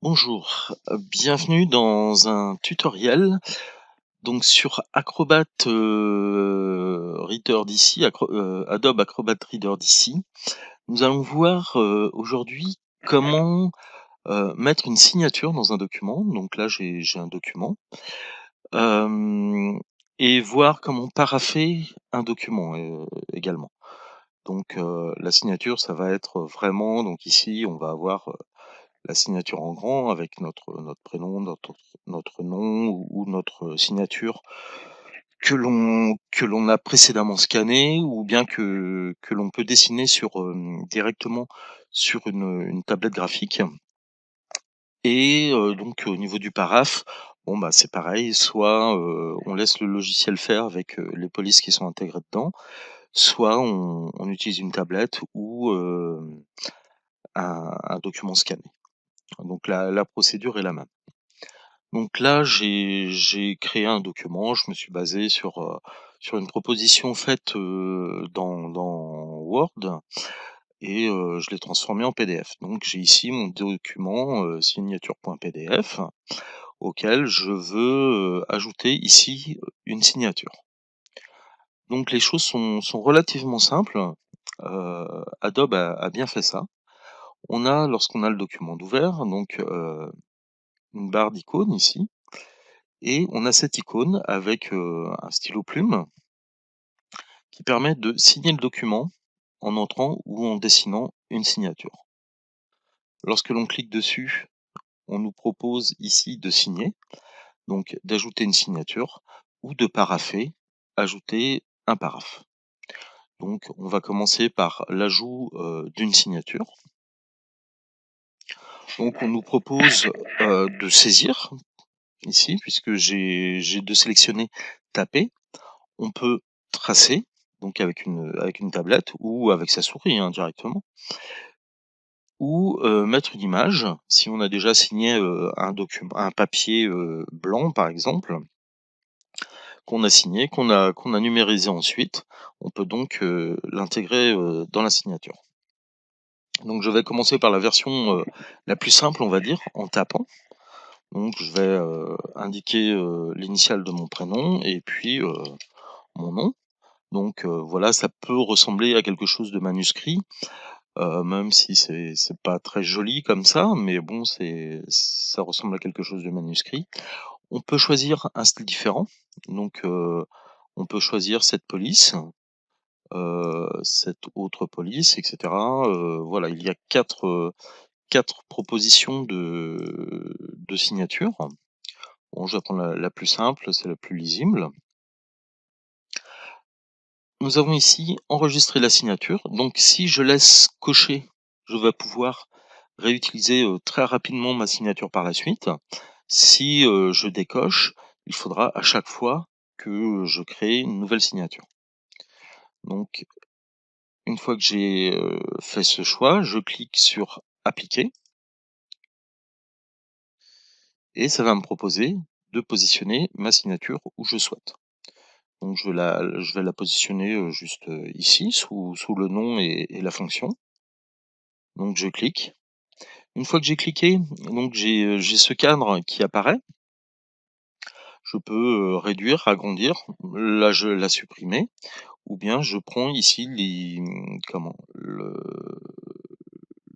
Bonjour, bienvenue dans un tutoriel donc sur Acrobat, Reader d'ici, Adobe Acrobat Reader d'ici. Nous allons voir, aujourd'hui comment, mettre une signature dans un document. Donc là, j'ai un document, hem et voir comment parapher un document, également. Donc la signature, ça va être vraiment donc ici, on va avoir, la signature en grand avec notre prénom, notre nom ou notre signature que l'on a précédemment scanné ou bien que l'on peut dessiner directement sur une tablette graphique et donc au niveau du paraphe, bon, bah, c'est pareil, soit, on laisse le logiciel faire avec, les polices qui sont intégrées dedans, soit on utilise une tablette ou un document scanné. Donc la procédure est la même. Donc là, j'ai créé un document, je me suis basé sur une proposition faite, dans Word et je l'ai transformé en PDF. Donc j'ai ici mon document, signature.pdf auquel je veux, ajouter ici, une signature. Donc les choses sont relativement simples, Adobe a bien fait ça. Lorsqu'on a le document d'ouvert, donc une barre d'icônes ici. Et on a cette icône avec, un stylo plume qui permet de signer le document en entrant ou en dessinant une signature. Lorsque l'on clique dessus, on nous propose ici de signer, donc d'ajouter une signature ou de parapher, ajouter un paraphe. Donc on va commencer par l'ajout, d'une signature. Donc on nous propose, de saisir ici puisque j'ai de sélectionner taper. On peut tracer, donc avec une tablette ou avec sa souris, hein, directement. Ou, mettre une image, si on a déjà signé, un papier, blanc par exemple, qu'on a signé, qu'on a numérisé ensuite, on peut donc, l'intégrer, dans la signature. Donc je vais commencer par la version, la plus simple on va dire, en tapant. Donc je vais, indiquer, l'initiale de mon prénom et puis, mon nom. Donc voilà, ça peut ressembler à quelque chose de manuscrit, même si c'est pas très joli comme ça, mais bon, ça ressemble à quelque chose de manuscrit. On peut choisir un style différent, donc on peut choisir cette police, cette autre police et cetera. Voilà, il y a 4 propositions de signature. Bon, je vais prendre la plus simple, c'est la plus lisible. Nous avons ici enregistrer la signature, donc si je laisse cocher, je vais pouvoir réutiliser, très rapidement ma signature par la suite. Si, je décoche, il faudra à chaque fois que je crée une nouvelle signature. Donc une fois que j'ai, fait ce choix, je clique sur appliquer et ça va me proposer de positionner ma signature où je souhaite. Donc je vais la positionner, juste, ici sous le nom et la fonction. Donc je clique. Une fois que j'ai cliqué, donc j'ai ce cadre qui apparaît. Je peux, réduire, agrandir, la supprimer ou bien je prends ici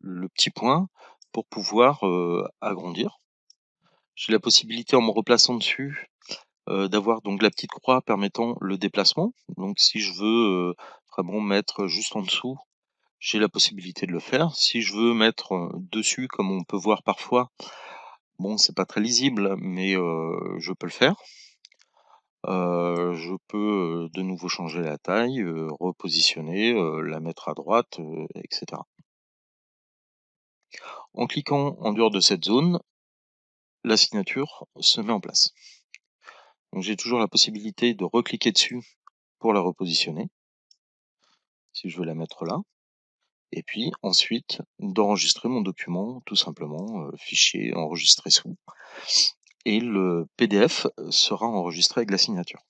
le petit point pour pouvoir, agrandir. J'ai la possibilité en me replaçant dessus, d'avoir donc la petite croix permettant le déplacement. Donc si je veux, vraiment mettre juste en dessous, j'ai la possibilité de le faire. Si je veux mettre, dessus comme on peut voir parfois, bon, c'est pas très lisible, mais je peux le faire. Je peux, de nouveau changer la taille, repositionner, la mettre à droite, et cetera. En cliquant en dehors de cette zone, la signature se met en place. Donc j'ai toujours la possibilité de recliquer dessus pour la repositionner, si je veux la mettre là et puis ensuite d'enregistrer mon document tout simplement, fichier enregistré sous et le PDF sera enregistré avec la signature.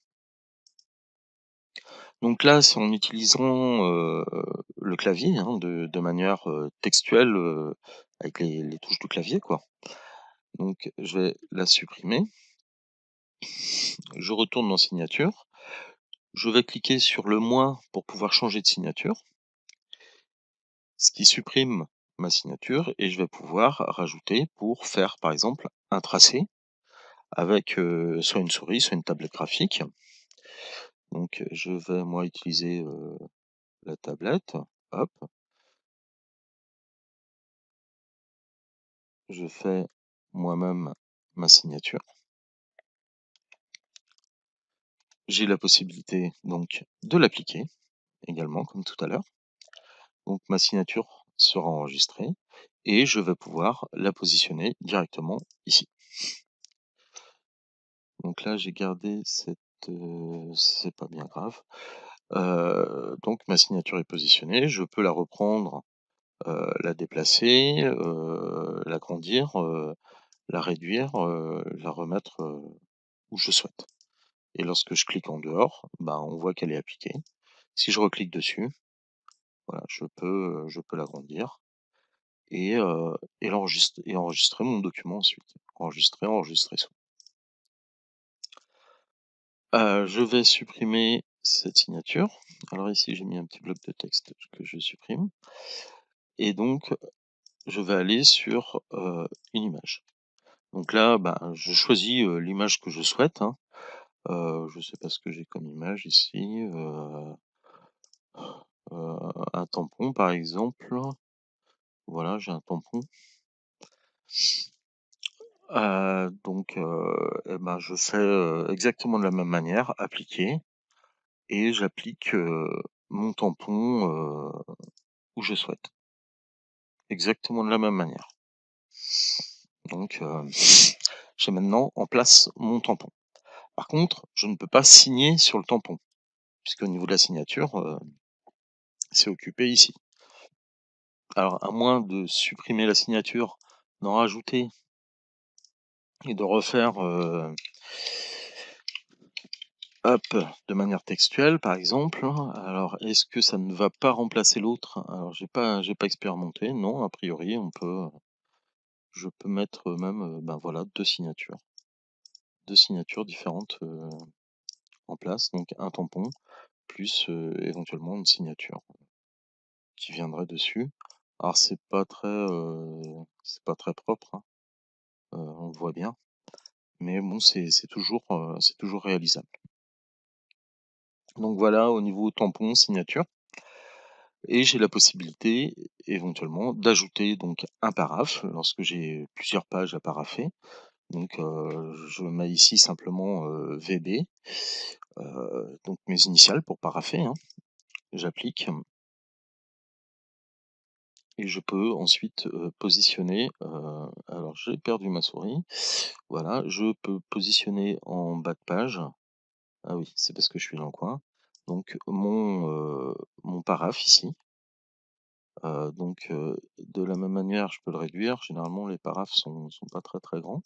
Donc là, c'est en utilisant, le clavier, hein, de manière, textuelle, avec les touches du clavier, quoi. Donc je vais la supprimer. Je retourne dans signature. Je vais cliquer sur le moins pour pouvoir changer de signature, ce qui supprime ma signature et je vais pouvoir rajouter pour faire par exemple un tracé avec soit une souris, soit une tablette graphique. Donc je vais moi utiliser la tablette. Hop, je fais moi-même ma signature. J'ai la possibilité donc de l'appliquer également comme tout à l'heure. Donc ma signature sera enregistrée et je vais pouvoir la positionner directement ici. Donc là j'ai gardé cette, c'est pas bien grave. Donc ma signature est positionnée, je peux la reprendre, la déplacer, l'agrandir, la réduire, la remettre, où je souhaite. Et lorsque je clique en dehors, ben, on voit qu'elle est appliquée. Si je reclique dessus, voilà, je peux l'agrandir et et enregistrer mon document ensuite. Enregistrer sous. Je vais supprimer cette signature. Alors ici, j'ai mis un petit bloc de texte que je supprime et donc je vais aller sur, une image. Donc là, ben, je choisis, l'image que je souhaite, hein. Je sais pas ce que j'ai comme image ici, un tampon par exemple. Voilà, j'ai un tampon. Donc et ben, je fais, exactement de la même manière, appliquer et j'applique, mon tampon, où je souhaite. Exactement de la même manière. Donc j'ai maintenant en place mon tampon. Par contre, je ne peux pas signer sur le tampon, puisqu'au niveau de la signature, c'est occupé ici. Alors à moins de supprimer la signature, d'en rajouter et de refaire, hop, de manière textuelle par exemple. Alors est-ce que ça ne va pas remplacer l'autre? Alors j'ai pas expérimenté, non, a priori on peut, je peux mettre même, ben voilà 2 signatures. 2 signatures différentes, en place, donc un tampon plus, éventuellement une signature qui viendrait dessus. Alors c'est pas très propre, hein, on le voit bien, mais bon c'est toujours réalisable. Donc voilà au niveau tampon, signature et j'ai la possibilité éventuellement d'ajouter donc un paraphe lorsque j'ai plusieurs pages à parapher. Donc je mets ici simplement, VB, donc mes initiales pour parapher, hein. J'applique et je peux ensuite, positionner, alors j'ai perdu ma souris. Voilà, je peux positionner en bas de page. Ah oui, c'est parce que je suis dans le coin. Donc mon paraphe ici. Donc de la même manière, je peux le réduire. Généralement, les paraphes sont pas très, très grands.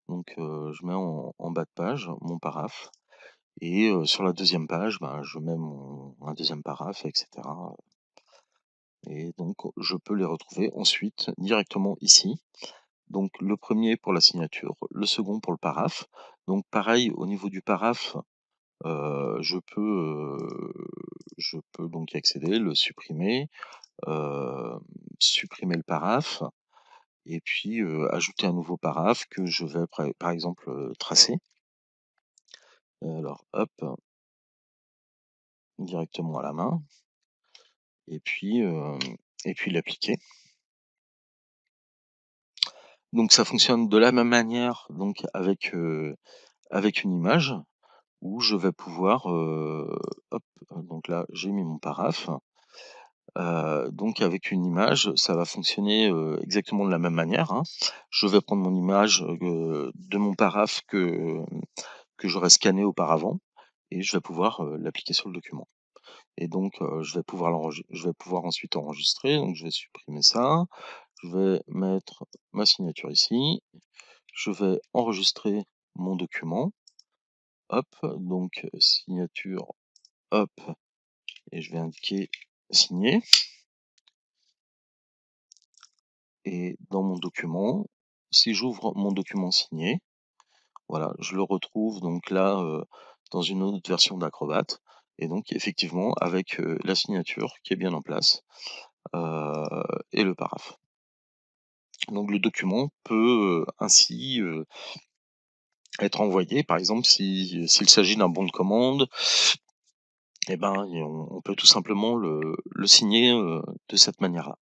Donc je mets en bas de page mon paraphe et sur la deuxième page, ben, je mets un deuxième paraphe et cetera, et donc je peux les retrouver ensuite directement ici. Donc le premier pour la signature, le second pour le paraphe. Donc pareil au niveau du paraphe, je peux donc y accéder, le supprimer, supprimer le paraphe et puis, ajouter un nouveau paraphe que je vais par exemple, tracer. Alors hop, directement à la main et puis l'appliquer. Donc ça fonctionne de la même manière donc avec une image où je vais pouvoir, hop, donc là j'ai mis mon paraphe. Donc avec une image, ça va fonctionner, exactement de la même manière, hein. Je vais prendre mon image, de mon paraphe que j'aurais scanné auparavant et je vais pouvoir, l'appliquer sur le document et donc je vais pouvoir ensuite enregistrer, donc je vais supprimer ça. Je vais mettre ma signature ici. Je vais enregistrer mon document. Hop, donc signature, hop et je vais indiquer signer et dans mon document, si j'ouvre mon document signé, voilà, je le retrouve donc là, dans une autre version d'Acrobat et donc effectivement avec, la signature qui est bien en place, heu et le paraphe. Donc le document peut, ainsi, être envoyé. Par exemple, s'il s'agit d'un bon de commande, et ben, et on peut tout simplement le signer, de cette manière-là.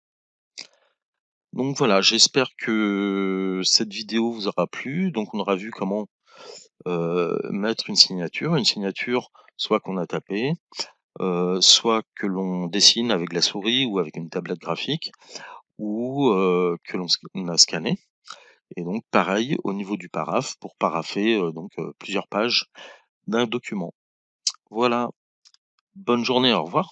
Donc voilà, j'espère que cette vidéo vous aura plu. Donc on aura vu comment, mettre une signature soit qu'on a tapée, soit que l'on dessine avec la souris ou avec une tablette graphique ou, que on a scanné et donc pareil au niveau du paraphe pour parapher, plusieurs pages d'un document. Voilà, bonne journée, au revoir.